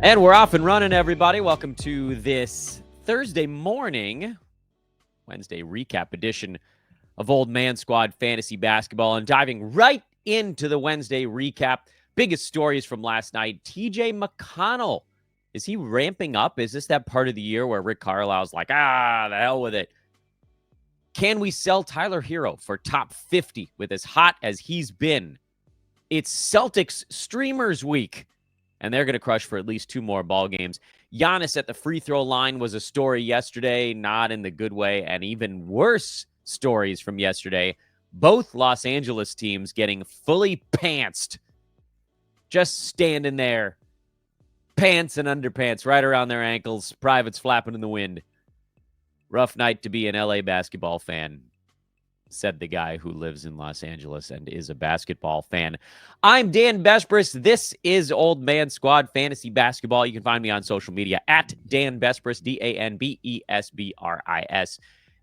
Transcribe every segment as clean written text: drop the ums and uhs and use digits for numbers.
And we're off and running, everybody. Welcome to this Thursday morning, Wednesday recap edition of Old Man Squad Fantasy Basketball. And diving right into the Wednesday recap, biggest stories from last night. TJ McConnell, is he ramping up? Is this that part of the year where Rick Carlisle's like, the hell with it? Can we sell Tyler Hero for top 50 with as hot as he's been? It's Celtics Streamers Week, and they're going to crush for at least 2 more ball games. Giannis at the free throw line was a story yesterday, not in the good way, and even worse stories from yesterday. Both Los Angeles teams getting fully pantsed, just standing there, pants and underpants right around their ankles, privates flapping in the wind. Rough night to be an LA basketball fan, said the guy who lives in Los Angeles and is a basketball fan. I'm Dan Besbris. This is Old Man Squad Fantasy Basketball. You can find me on social media at Dan Besbris, DanBesbris.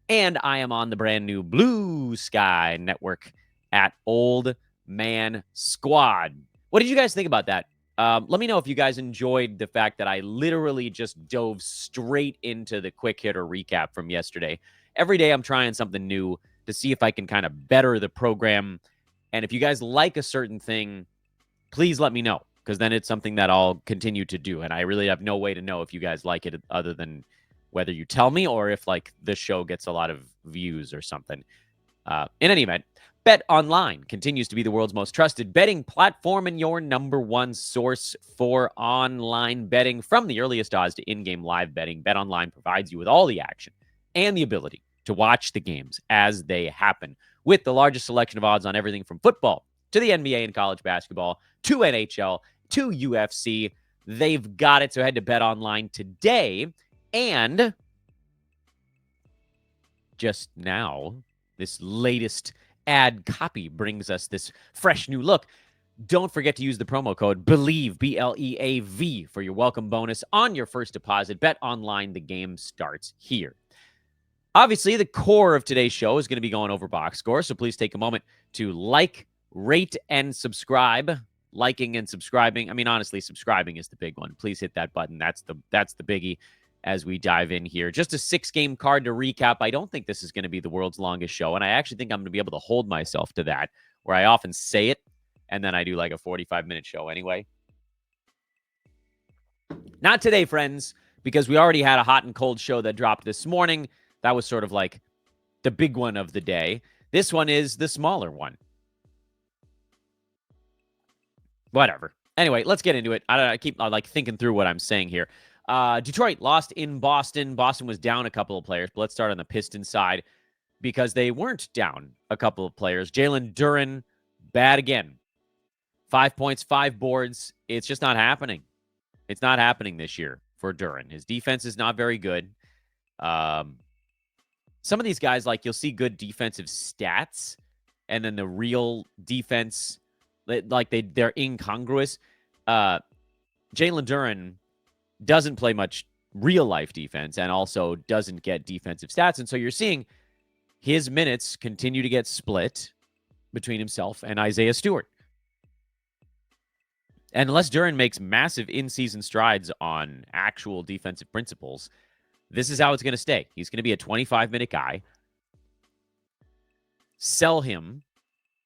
And I am on the brand new Blue Sky Network at Old Man Squad. What did you guys think about that? Let me know if you guys enjoyed the fact that I literally just dove straight into the quick hitter recap from yesterday. Every day I'm trying something new to see if I can kind of better the program. And if you guys like a certain thing, please let me know, because then it's something that I'll continue to do. And I really have no way to know if you guys like it other than whether you tell me or if like the show gets a lot of views or something. In any event, Bet Online continues to be the world's most trusted betting platform and your number one source for online betting. From the earliest odds to in-game live betting, Bet Online provides you with all the action and the ability to watch the games as they happen, with the largest selection of odds on everything from football to the NBA and college basketball to NHL to UFC. They've got it. So head to Bet Online today. And just now, this latest ad copy brings us this fresh new look. Don't forget to use the promo code BELIEVE, BLEAV, for your welcome bonus on your first deposit. Bet Online, the game starts here. Obviously, the core of today's show is going to be going over box score, so please take a moment to like, rate, and subscribe. Liking and subscribing. I mean, honestly, subscribing is the big one. Please hit that button. That's the biggie as we dive in here. Just a 6-game card to recap. I don't think this is going to be the world's longest show, and I actually think I'm going to be able to hold myself to that, where I often say it, and then I do like a 45-minute show anyway. Not today, friends, because we already had a hot and cold show that dropped this morning. That was sort of like the big one of the day. This one is the smaller one. Whatever. Anyway, let's get into it. I keep like thinking through what I'm saying here. Detroit lost in Boston. Boston was down a couple of players, but let's start on the Pistons side because they weren't down a couple of players. Jalen Duren, bad again. 5 points, 5 boards. It's just not happening. It's not happening this year for Duren. His defense is not very good. Some of these guys, like you'll see good defensive stats, and then the real defense, like they're incongruous. Jalen Duren doesn't play much real-life defense and also doesn't get defensive stats. And so you're seeing his minutes continue to get split between himself and Isaiah Stewart. And unless Duren makes massive in-season strides on actual defensive principles, this is how it's going to stay. He's going to be a 25-minute guy. Sell him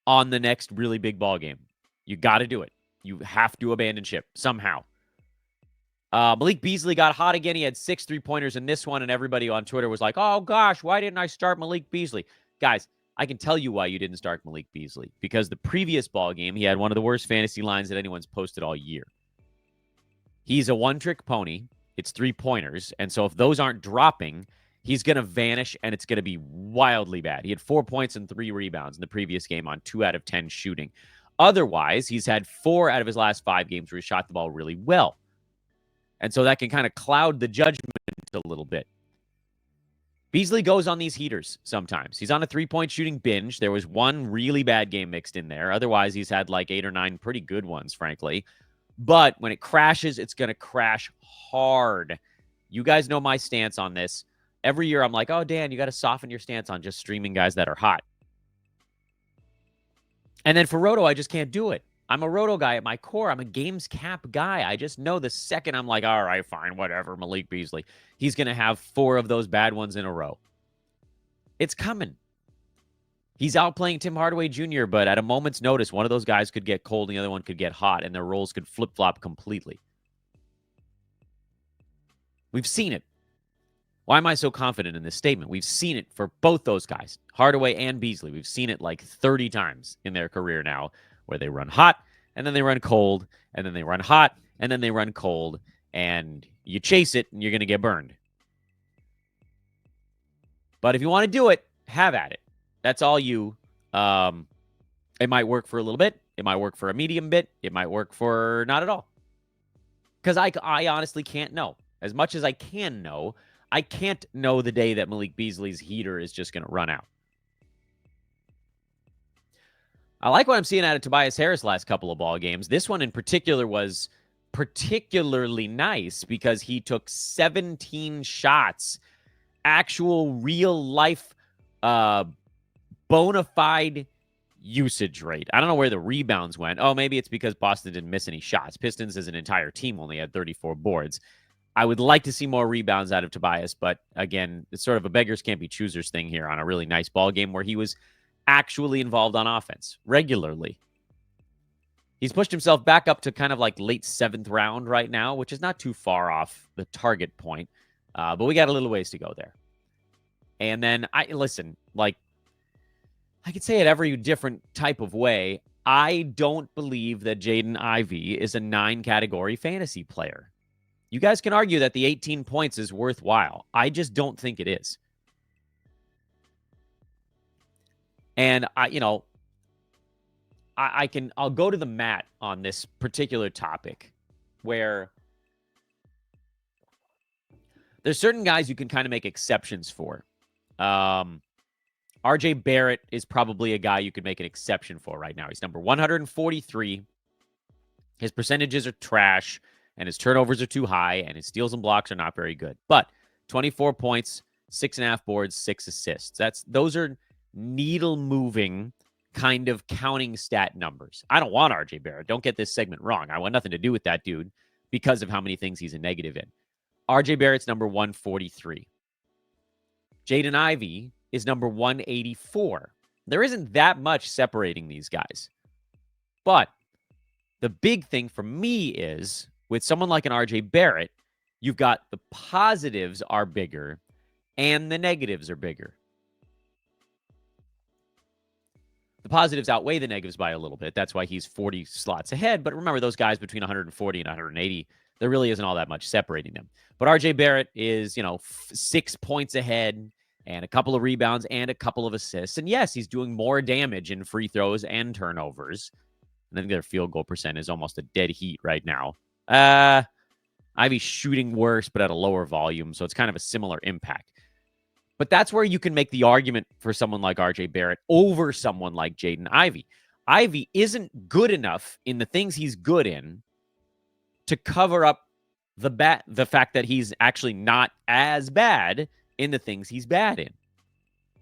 on the next really big ball game. You got to do it. You have to abandon ship somehow. Malik Beasley got hot again. He had 6 3-pointers in this one, and everybody on Twitter was like, oh, gosh, why didn't I start Malik Beasley? Guys, I can tell you why you didn't start Malik Beasley. Because the previous ball game, he had one of the worst fantasy lines that anyone's posted all year. He's a one-trick pony. It's 3-pointers. And so if those aren't dropping, he's going to vanish, and it's going to be wildly bad. He had 4 points and 3 rebounds in the previous game on 2 out of 10 shooting. Otherwise, he's had 4 out of his last 5 games where he shot the ball really well. And so that can kind of cloud the judgment a little bit. Beasley goes on these heaters sometimes. He's on a 3-point shooting binge. There was one really bad game mixed in there. Otherwise, he's had like 8 or 9 pretty good ones, frankly. But when it crashes, it's going to crash hard. You guys know my stance on this. Every year, I'm like, oh, Dan, you got to soften your stance on just streaming guys that are hot. And then for Roto, I just can't do it. I'm a roto guy at my core. I'm a games cap guy. I just know the second I'm like, all right, fine, whatever, Malik Beasley, he's going to have 4 of those bad ones in a row. It's coming. He's outplaying Tim Hardaway Jr., but at a moment's notice, one of those guys could get cold and the other one could get hot, and their roles could flip-flop completely. We've seen it. Why am I so confident in this statement? We've seen it for both those guys, Hardaway and Beasley. We've seen it like 30 times in their career now, where they run hot, and then they run cold, and then they run hot, and then they run cold, and you chase it, and you're going to get burned. But if you want to do it, have at it. That's all you. It might work for a little bit. It might work for a medium bit. It might work for not at all. Because I honestly can't know. As much as I can know, I can't know the day that Malik Beasley's heater is just going to run out. I like what I'm seeing out of Tobias Harris last couple of ball games. This one in particular was particularly nice because he took 17 shots, actual real life bona fide usage rate. I don't know where the rebounds went. Oh, maybe it's because Boston didn't miss any shots. Pistons as an entire team only had 34 boards. I would like to see more rebounds out of Tobias, but again, it's sort of a beggars can't be choosers thing here on a really nice ball game where he was actually involved on offense regularly. He's pushed himself back up to kind of like late 7th round right now, which is not too far off the target point, but we got a little ways to go there. And then I could say it every different type of way. I don't believe that Jaden Ivey is a 9-category fantasy player. You guys can argue that the 18 points is worthwhile. I just don't think it is. And I'll go to the mat on this particular topic where there's certain guys you can kind of make exceptions for. RJ Barrett is probably a guy you could make an exception for right now. He's number 143. His percentages are trash, and his turnovers are too high, and his steals and blocks are not very good. But 24 points, 6.5 boards, 6 assists. Those are needle-moving kind of counting stat numbers. I don't want RJ Barrett. Don't get this segment wrong. I want nothing to do with that dude because of how many things he's a negative in. RJ Barrett's number 143. Jaden Ivey is number 184. There isn't that much separating these guys. But the big thing for me is with someone like an RJ Barrett, you've got the positives are bigger and the negatives are bigger. The positives outweigh the negatives by a little bit. That's why he's 40 slots ahead. But remember, those guys between 140 and 180, there really isn't all that much separating them. But RJ Barrett is, 6 points ahead and a couple of rebounds and a couple of assists. And yes, he's doing more damage in free throws and turnovers. I think their field goal percent is almost a dead heat right now. Ivey's shooting worse, but at a lower volume. So it's kind of a similar impact. But that's where you can make the argument for someone like RJ Barrett over someone like Jaden Ivey. Ivey isn't good enough in the things he's good in to cover up the fact that he's actually not as bad in the things he's bad in.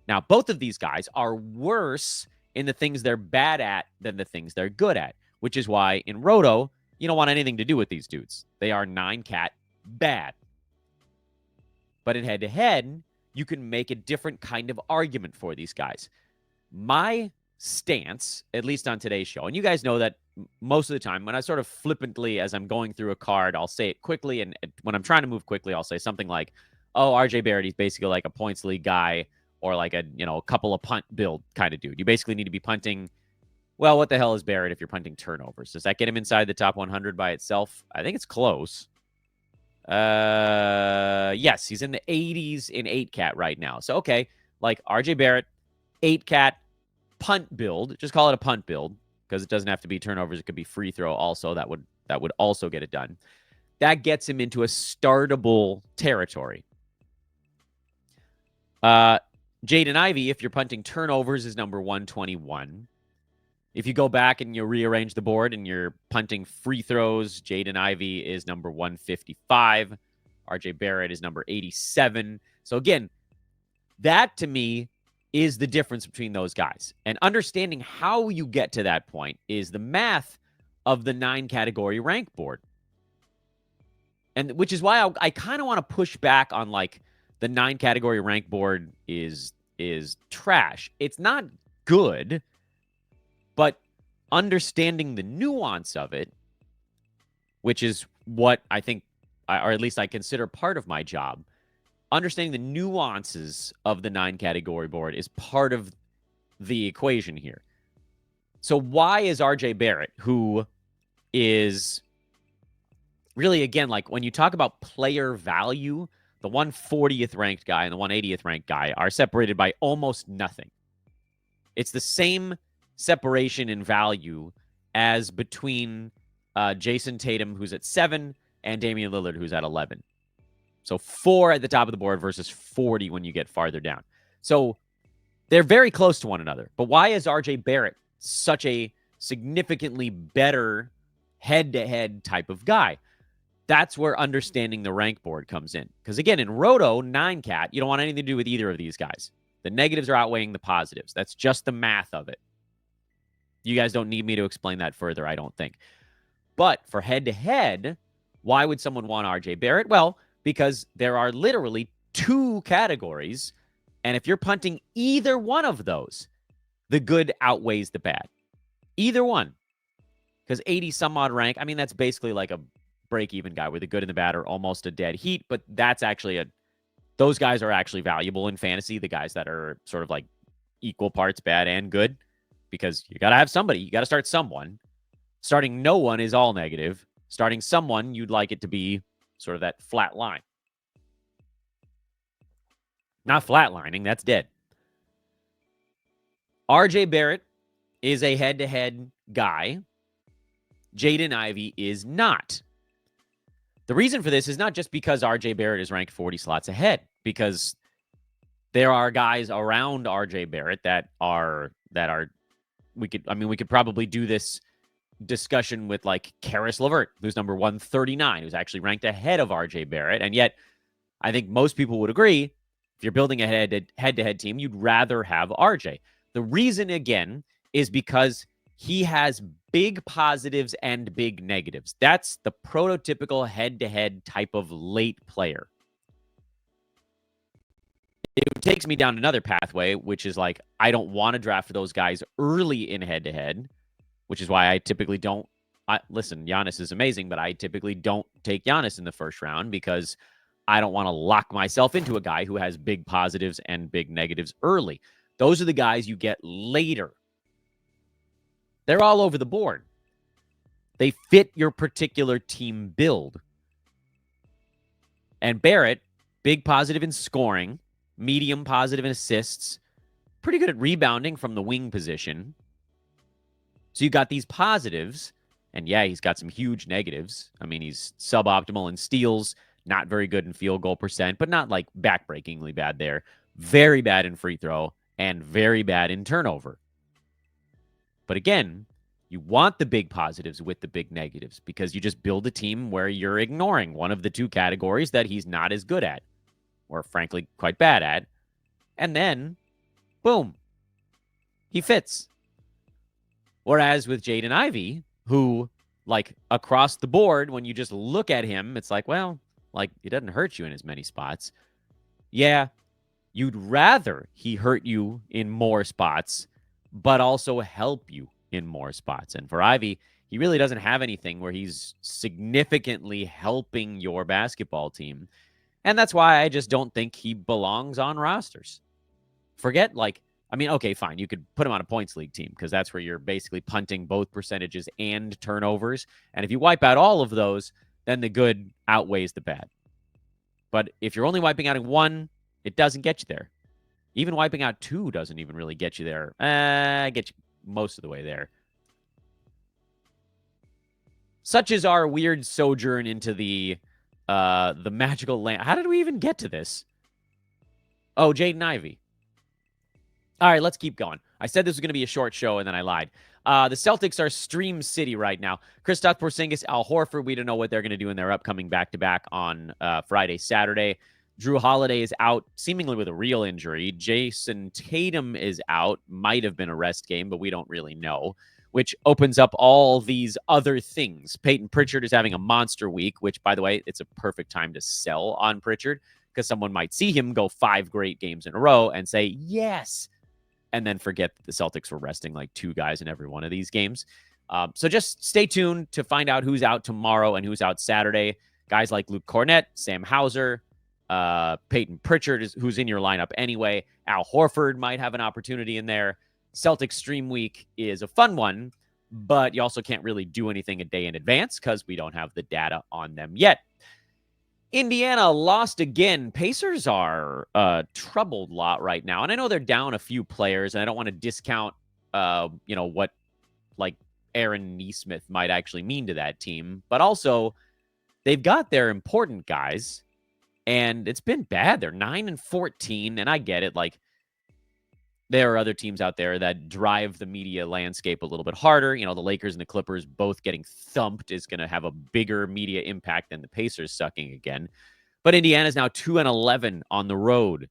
Now, both of these guys are worse in the things they're bad at than the things they're good at, which is why in Roto, you don't want anything to do with these dudes. They are 9-cat bad. But in head-to-head, you can make a different kind of argument for these guys. My stance, at least on today's show, and you guys know that most of the time when I sort of flippantly, as I'm going through a card, I'll say it quickly, and when I'm trying to move quickly, I'll say something like, oh, RJ Barrett, he's basically like a points league guy or like a couple of punt build kind of dude. You basically need to be punting. Well, what the hell is Barrett if you're punting turnovers? Does that get him inside the top 100 by itself? I think it's close. Yes, he's in the 80s in 8-cat right now. So, okay, like RJ Barrett, 8-cat punt build. Just call it a punt build because it doesn't have to be turnovers. It could be free throw also. That would also get it done. That gets him into a startable territory. Jaden Ivey, if you're punting turnovers, is number 121. If you go back and you rearrange the board and you're punting free throws, Jaden Ivey is number 155. RJ Barrett is number 87. So again, that to me is the difference between those guys. And understanding how you get to that point is the math of the 9-category rank board. And which is why I kind of want to push back on like the 9-category rank board is trash. It's not good, but understanding the nuance of it, which is what I think, or at least I consider part of my job, understanding the nuances of the 9-category board is part of the equation here. So why is RJ Barrett, who is really, again, like when you talk about player value, the 140th ranked guy and the 180th ranked guy are separated by almost nothing. It's the same separation in value as between Jason Tatum, who's at 7, and Damian Lillard, who's at 11. So 4 at the top of the board versus 40 when you get farther down. So they're very close to one another. But why is RJ Barrett such a significantly better head-to-head type of guy? That's where understanding the rank board comes in. Because again, in Roto, 9-cat, you don't want anything to do with either of these guys. The negatives are outweighing the positives. That's just the math of it. You guys don't need me to explain that further, I don't think. But for head-to-head, why would someone want RJ Barrett? Well, because there are literally 2 categories, and if you're punting either one of those, the good outweighs the bad. Either one. Because 80 some odd rank, I mean, that's basically like a break-even guy where the good and the bad are almost a dead heat, but that's actually those guys are actually valuable in fantasy, the guys that are sort of like equal parts bad and good, because you got to have somebody. You got to start someone. Starting no one is all negative. Starting someone, you'd like it to be sort of that flat line. Not flatlining, that's dead. RJ Barrett is a head-to-head guy. Jaden Ivey is not. The reason for this is not just because RJ Barrett is ranked 40 slots ahead, because there are guys around RJ Barrett that are we could probably do this discussion with like Karis LeVert, who's number 139, who's actually ranked ahead of RJ Barrett. And yet I think most people would agree, if you're building a head-to-head team, you'd rather have RJ. The reason, again, is because he has big positives and big negatives. That's the prototypical head-to-head type of late player. It takes me down another pathway, which is like, I don't want to draft those guys early in head-to-head, which is why I typically don't. Listen, Giannis is amazing, but I typically don't take Giannis in the first round because I don't want to lock myself into a guy who has big positives and big negatives early. Those are the guys you get later. They're all over the board. They fit your particular team build. And Barrett, big positive in scoring, medium positive in assists, pretty good at rebounding from the wing position. So you got these positives, and yeah, he's got some huge negatives. I mean, he's suboptimal in steals, not very good in field goal percent, but not like backbreakingly bad there. Very bad in free throw, and very bad in turnover. But again, you want the big positives with the big negatives because you just build a team where you're ignoring one of the 2 categories that he's not as good at, or frankly, quite bad at. And then, boom, he fits. Whereas with Jaden Ivey, who, like, across the board, when you just look at him, it's like, well, like, it doesn't hurt you in as many spots. Yeah, you'd rather he hurt you in more spots, but also help you in more spots. And for Ivey, he really doesn't have anything where he's significantly helping your basketball team. And that's why I just don't think he belongs on rosters. Forget, like, I mean, okay, fine. You could put him on a points league team because that's where you're basically punting both percentages and turnovers. And if you wipe out all of those, then the good outweighs the bad. But if you're only wiping out 1, it doesn't get you there. Even wiping out 2 doesn't even really get you there. Get you most of the way there. Such is our weird sojourn into the magical land. How did we even get to this? Oh, Jaden Ivey. All right, let's keep going. I said this was going to be a short show, and then I lied. The Celtics are Stream City right now. Kristaps Porzingis, Al Horford, we don't know what they're going to do in their upcoming back-to-back on Friday, Saturday. Drew Holiday is out, seemingly with a real injury. Jason Tatum is out. Might have been a rest game, but we don't really know. which opens up all these other things. Peyton Pritchard is having a monster week, which, by the way, it's a perfect time to sell on Pritchard because someone might see him go 5 great games in a row and say, yes, and then forget that the Celtics were resting like 2 guys in every one of these games. So just stay tuned to find out who's out tomorrow and who's out Saturday. Guys like Luke Cornett, Sam Hauser, Peyton Pritchard, who's in your lineup anyway. Al Horford might have an opportunity in there. Celtics Stream Week is a fun one, but you also can't really do anything a day in advance because we don't have the data on them yet. Indiana lost again. Pacers are a troubled lot right now. And I know they're down a few players, and I don't want to discount, what like Aaron Nesmith might actually mean to that team. But also, they've got their important guys, and it's been bad. They're 9-14, and I get it. Like, there are other teams out there that drive the media landscape a little bit harder. The Lakers and the Clippers both getting thumped is going to have a bigger media impact than the Pacers sucking again. But Indiana's now 2-11 on the road.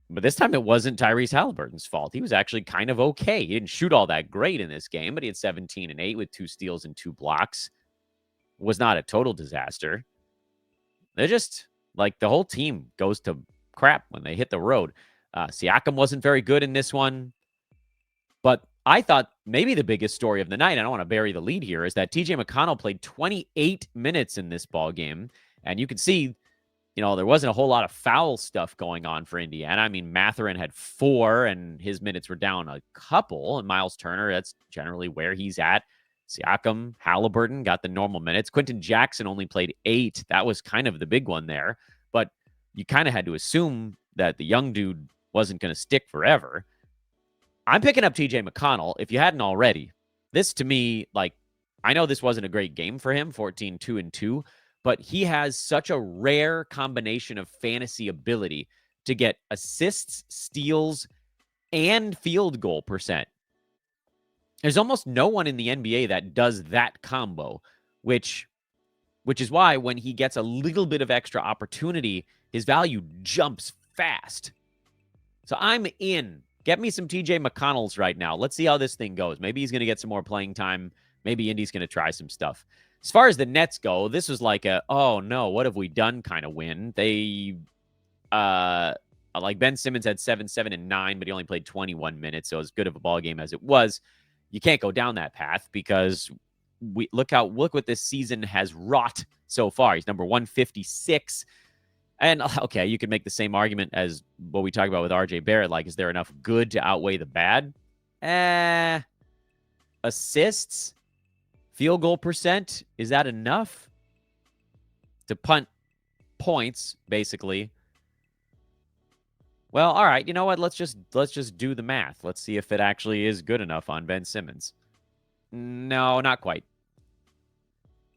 But this time it wasn't Tyrese Halliburton's fault. He was actually kind of okay. He didn't shoot all that great in this game, but he had 17 and 8 with 2 steals and 2 blocks. Was not a total disaster. They're just like the whole team goes to crap when they hit the road. Siakam wasn't very good in this one. But I thought maybe the biggest story of the night, and I don't want to bury the lead here, is that TJ McConnell played 28 minutes in this ball game. And you can see, there wasn't a whole lot of foul stuff going on for Indiana. I mean, Mathurin had 4, and his minutes were down a couple. And Miles Turner, that's generally where he's at. Siakam, Halliburton got the normal minutes. Quentin Jackson only played 8. That was kind of the big one there. But you kind of had to assume that the young dude wasn't going to stick forever. I'm picking up TJ McConnell. If you hadn't already, this to me, I know this wasn't a great game for him, 14, 2-2, but he has such a rare combination of fantasy ability to get assists, steals, and field goal percent. There's almost no one in the NBA that does that combo, which is why when he gets a little bit of extra opportunity, his value jumps fast. So I'm in. Get me some TJ McConnells right now. Let's see how this thing goes. Maybe he's going to get some more playing time. Maybe Indy's going to try some stuff. As far as the Nets go, this was like a, oh no, what have we done kind of win. They, Ben Simmons had 7, 7, and 9, but he only played 21 minutes. So as good of a ball game as it was, you can't go down that path because look what this season has wrought so far. He's number 156. And, okay, you could make the same argument as what we talked about with RJ Barrett. Like, is there enough good to outweigh the bad? Assists? Field goal percent? Is that enough to punt points, basically? Well, all right, you know what? Let's just do the math. Let's see if it actually is good enough on Ben Simmons. No, not quite.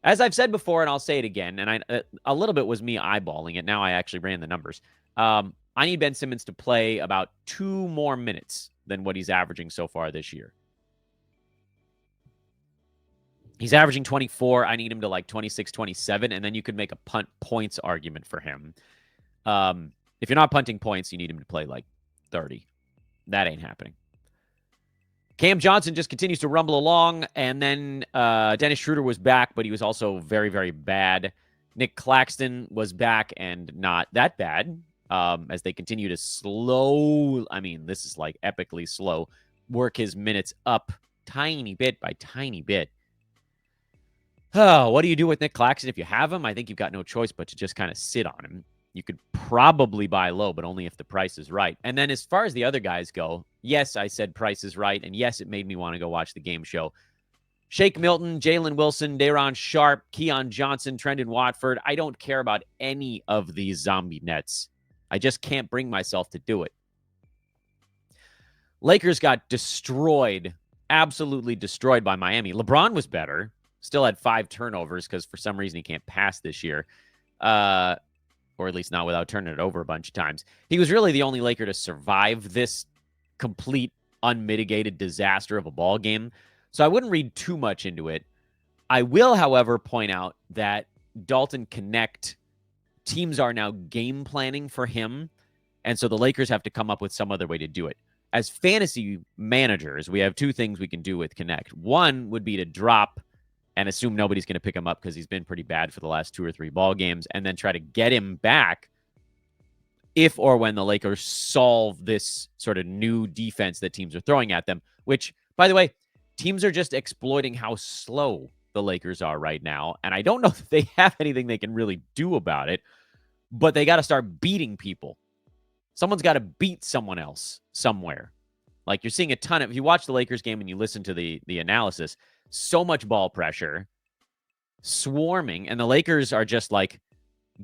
As I've said before, and I'll say it again, and a little bit was me eyeballing it. Now I actually ran the numbers. I need Ben Simmons to play about 2 more minutes than what he's averaging so far this year. He's averaging 24. I need him to 26, 27, and then you could make a punt points argument for him. If you're not punting points, you need him to play 30. That ain't happening. Cam Johnson just continues to rumble along, and then Dennis Schroeder was back, but he was also very, very bad. Nick Claxton was back and not that bad as they continue to this is epically slow, work his minutes up tiny bit by tiny bit. Oh, what do you do with Nick Claxton if you have him? I think you've got no choice but to just kind of sit on him. You could probably buy low, but only if the price is right. And then as far as the other guys go, yes, I said price is right, and yes, it made me want to go watch the game show. Shake Milton, Jalen Wilson, Daron Sharp, Keon Johnson, Trendon Watford. I don't care about any of these zombie Nets. I just can't bring myself to do it. Lakers got destroyed, absolutely destroyed by Miami. LeBron was better. Still had 5 turnovers because for some reason he can't pass this year. Or at least not without turning it over a bunch of times. He was really the only Laker to survive this complete, unmitigated disaster of a ball game. So I wouldn't read too much into it. I will, however, point out that Dalton Connect teams are now game planning for him. And so the Lakers have to come up with some other way to do it. as fantasy managers, we have two things we can do with Connect. One would be to drop and assume nobody's going to pick him up because he's been pretty bad for the last 2 or 3 ball games, and then try to get him back if or when the Lakers solve this sort of new defense that teams are throwing at them, which, by the way, teams are just exploiting how slow the Lakers are right now. And I don't know if they have anything they can really do about it, but they got to start beating people. Someone's got to beat someone else somewhere. Like, you're seeing a ton of, if you watch the Lakers game and you listen to the analysis, so much ball pressure, swarming, and the Lakers are just like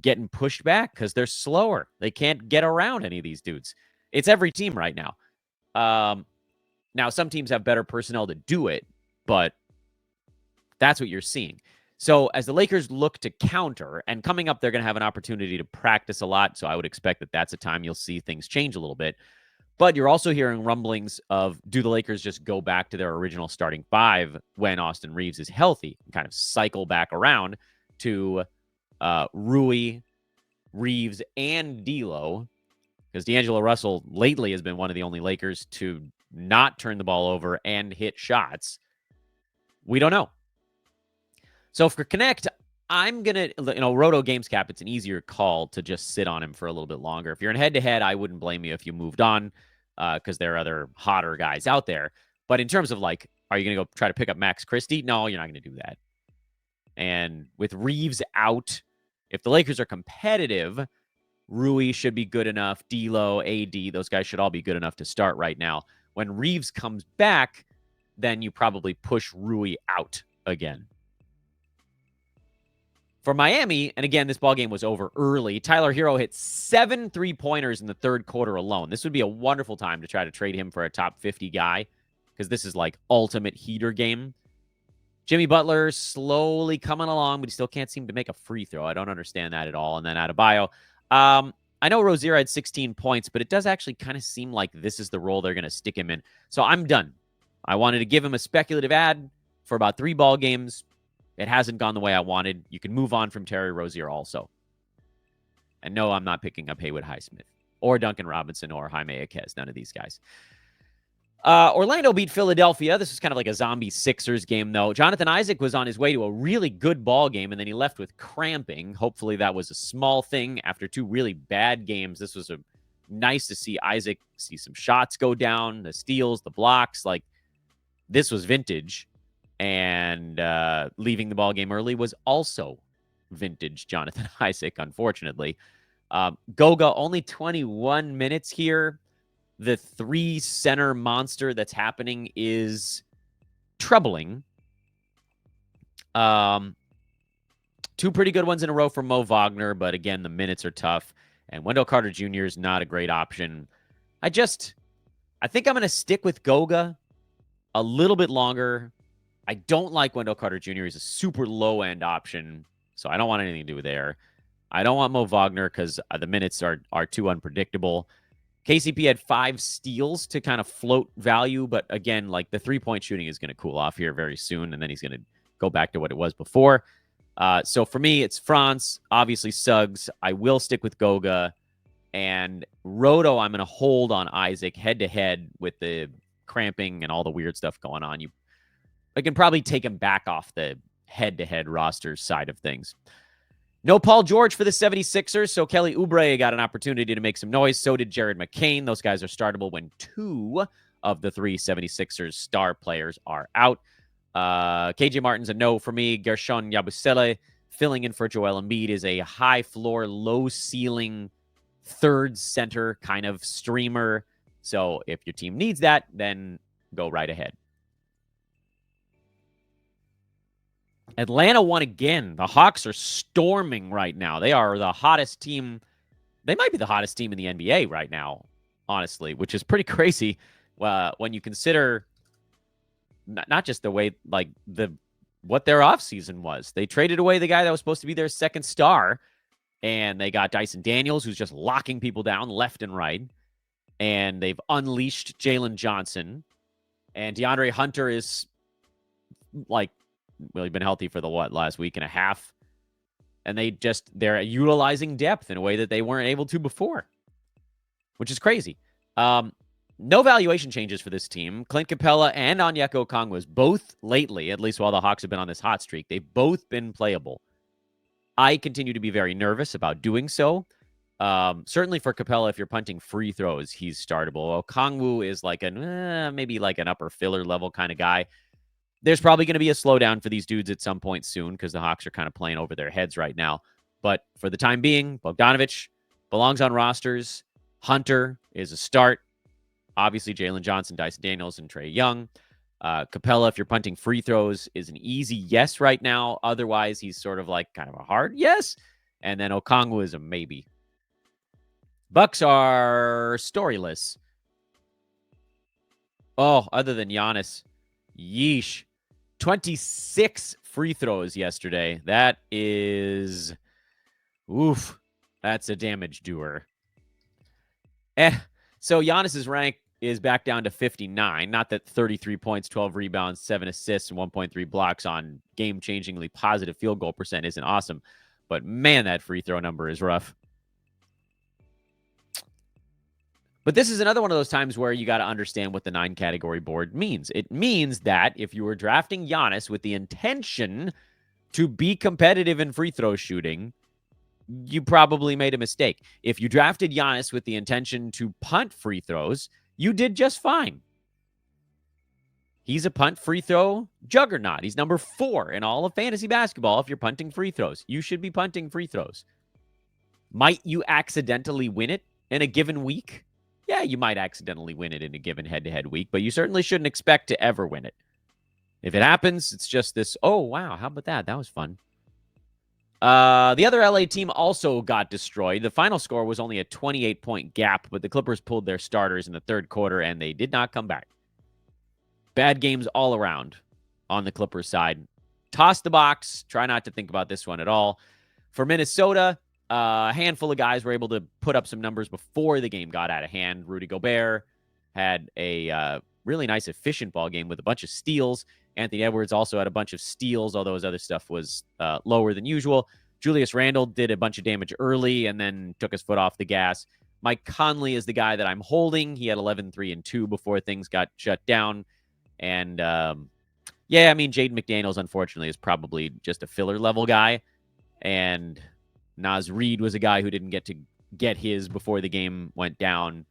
getting pushed back because they're slower. They can't get around any of these dudes. It's every team right now. Now, some teams have better personnel to do it, but that's what you're seeing. So as the Lakers look to counter, and coming up, they're going to have an opportunity to practice a lot. So I would expect that that's a time you'll see things change a little bit. But you're also hearing rumblings of, do the Lakers just go back to their original starting 5 when Austin Reeves is healthy and kind of cycle back around to Rui, Reeves, and D'Lo? Because D'Angelo Russell lately has been one of the only Lakers to not turn the ball over and hit shots. We don't know. So for Connect, I'm going to, Roto Games Cap, it's an easier call to just sit on him for a little bit longer. If you're in head-to-head, I wouldn't blame you if you moved on because there are other hotter guys out there. But in terms of, like, are you going to go try to pick up Max Christie? No, you're not going to do that. And with Reeves out, if the Lakers are competitive, Rui should be good enough. D'Lo, AD, those guys should all be good enough to start right now. When Reeves comes back, then you probably push Rui out again. For Miami, and again, this ball game was over early, Tyler Hero hit 7 3-pointers in the third quarter alone. This would be a wonderful time to try to trade him for a top 50 guy because this is like ultimate heater game. Jimmy Butler slowly coming along, but he still can't seem to make a free throw. I don't understand that at all. And then Adebayo. I know Rozier had 16 points, but it does actually kind of seem like this is the role they're going to stick him in. So I'm done. I wanted to give him a speculative ad for about 3 ball games. It hasn't gone the way I wanted. You can move on from Terry Rozier also. And no, I'm not picking up Haywood Highsmith or Duncan Robinson or Jaime Jaquez. None of these guys. Orlando beat Philadelphia. This was kind of like a zombie Sixers game, though. Jonathan Isaac was on his way to a really good ball game, and then he left with cramping. Hopefully that was a small thing after 2 really bad games. This was nice to see Isaac see some shots go down, the steals, the blocks. Like, this was vintage. And leaving the ball game early was also vintage Jonathan Isaac, unfortunately. Goga, only 21 minutes here. The 3-center monster that's happening is troubling. 2 pretty good ones in a row for Mo Wagner, but again, the minutes are tough. And Wendell Carter Jr. is not a great option. I think I'm going to stick with Goga a little bit longer. I don't like Wendell Carter Jr. He's a super low-end option, so I don't want anything to do with there. I don't want Mo Wagner because the minutes are too unpredictable. KCP had 5 steals to kind of float value, but again, like, the 3-point shooting is going to cool off here very soon, and then he's going to go back to what it was before. So for me, it's France, obviously Suggs. I will stick with Goga. And Roto, I'm going to hold on Isaac head-to-head with the cramping and all the weird stuff going on. I can probably take him back off the head-to-head roster side of things. No Paul George for the 76ers, so Kelly Oubre got an opportunity to make some noise. So did Jared McCain. Those guys are startable when 2 of the 3 76ers star players are out. KJ Martin's a no for me. Gershon Yabusele filling in for Joel Embiid is a high floor, low ceiling, third center kind of streamer. So if your team needs that, then go right ahead. Atlanta won again. The Hawks are storming right now. They are the hottest team. They might be the hottest team in the NBA right now, honestly, which is pretty crazy when you consider not just the way, like, what their offseason was. They traded away the guy that was supposed to be their second star, and they got Dyson Daniels, who's just locking people down left and right. And they've unleashed Jalen Johnson. And DeAndre Hunter is, like, well, he's been healthy for the last week and a half. And they're utilizing depth in a way that they weren't able to before, which is crazy. No valuation changes for this team. Clint Capella and Onyeka Okongwu both lately, at least while the Hawks have been on this hot streak, they've both been playable. I continue to be very nervous about doing so. Certainly for Capella, if you're punting free throws, he's startable. Okongwu is like maybe like an upper filler level kind of guy. There's probably going to be a slowdown for these dudes at some point soon because the Hawks are kind of playing over their heads right now. But for the time being, Bogdanovic belongs on rosters. Hunter is a start. Obviously, Jalen Johnson, Dyson Daniels, and Trae Young. Capella, if you're punting free throws, is an easy yes right now. Otherwise, he's sort of like kind of a hard yes. And then Okongwu is a maybe. Bucks are storyless. Oh, other than Giannis. Yeesh. 26 free throws yesterday. That is... Oof. That's a damage doer. So Giannis's rank is back down to 59. Not that 33 points, 12 rebounds, 7 assists, and 1.3 blocks on game-changingly positive field goal percent isn't awesome. But man, that free throw number is rough. But this is another one of those times where you got to understand what the 9-category board means. It means that if you were drafting Giannis with the intention to be competitive in free throw shooting, you probably made a mistake. If you drafted Giannis with the intention to punt free throws, you did just fine. He's a punt free throw juggernaut. He's number 4 in all of fantasy basketball if you're punting free throws. You should be punting free throws. Might you accidentally win it in a given week? Yeah, you might accidentally win it in a given head-to-head week, but you certainly shouldn't expect to ever win it. If it happens, it's just this, oh, wow, how about that? That was fun. The other LA team also got destroyed. The final score was only a 28-point gap, but the Clippers pulled their starters in the third quarter, and they did not come back. Bad games all around on the Clippers side. Toss the box. Try not to think about this one at all. For Minnesota, a handful of guys were able to put up some numbers before the game got out of hand. Rudy Gobert had a really nice, efficient ball game with a bunch of steals. Anthony Edwards also had a bunch of steals, although his other stuff was lower than usual. Julius Randle did a bunch of damage early and then took his foot off the gas. Mike Conley is the guy that I'm holding. He had 11, 3, and 2 before things got shut down. And, yeah, I mean, Jaden McDaniels, unfortunately, is probably just a filler-level guy. And Naz Reid was a guy who didn't get to get his before the game went down.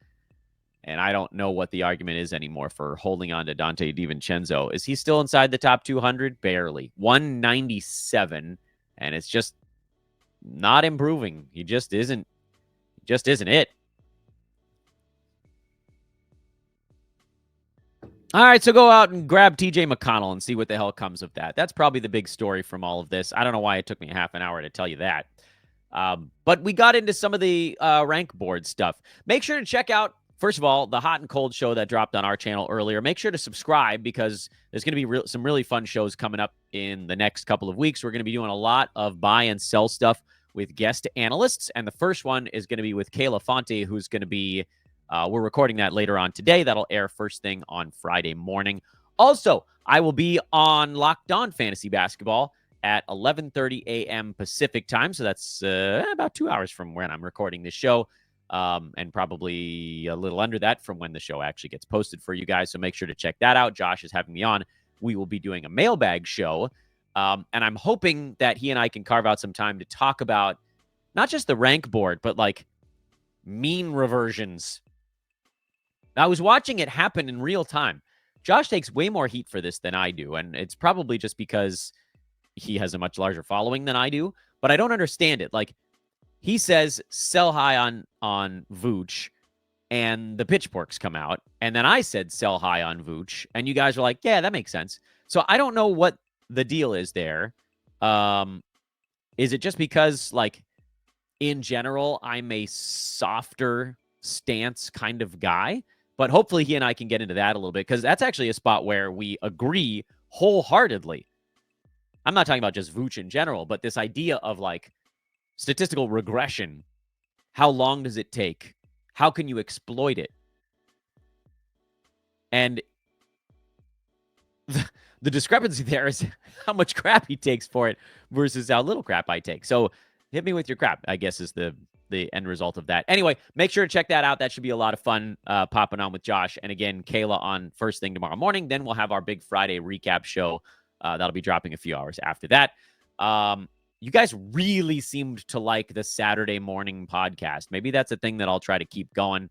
And I don't know what the argument is anymore for holding on to Dante DiVincenzo. Is he still inside the top 200? Barely. 197. And it's just not improving. He just isn't. Just isn't it. All right, so go out and grab TJ McConnell and see what the hell comes of that. That's probably the big story from all of this. I don't know why it took me half an hour to tell you that. But we got into some of the rank board stuff. Make sure to check out, first of all, the Hot and Cold show that dropped on our channel earlier. Make sure to subscribe because there's going to be some really fun shows coming up in the next couple of weeks. We're going to be doing a lot of buy and sell stuff with guest analysts. And the first one is going to be with Kayla Fonte, who's going to be, we're recording that later on today. That'll air first thing on Friday morning. Also, I will be on Locked On Fantasy Basketball at 11:30 a.m. Pacific time. So that's about 2 hours from when I'm recording this show. And probably a little under that from when the show actually gets posted for you guys. So make sure to check that out. Josh is having me on. We will be doing a mailbag show. And I'm hoping that he and I can carve out some time to talk about not just the rank board, but like mean reversions. I was watching it happen in real time. Josh takes way more heat for this than I do. And it's probably just because he has a much larger following than I do. But I don't understand it. Like, he says sell high on Vooch, and the pitchforks come out. And then I said sell high on Vooch, and you guys are like, yeah, that makes sense. So I don't know what the deal is there. Is it just because, like, in general, I'm a softer stance kind of guy? But hopefully he and I can get into that a little bit, because that's actually a spot where we agree wholeheartedly. I'm not talking about just Vooch in general, but this idea of, like, statistical regression. How long does it take? How can you exploit it? And the discrepancy there is how much crap he takes for it versus how little crap I take. So hit me with your crap, I guess, is the the end result of that. Anyway, make sure to check that out. That should be a lot of fun popping on with Josh. And again, Kayla on first thing tomorrow morning. Then we'll have our big Friday recap show. That'll be dropping a few hours after that. You guys really seemed to like the Saturday morning podcast. Maybe that's a thing that I'll try to keep going.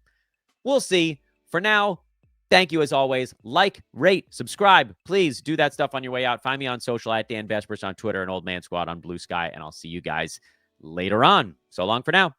We'll see. For now, thank you as always. Like, rate, subscribe. Please do that stuff on your way out. Find me on social at Dan Vespers on Twitter and Old Man Squad on Blue Sky. And I'll see you guys later on. So long for now.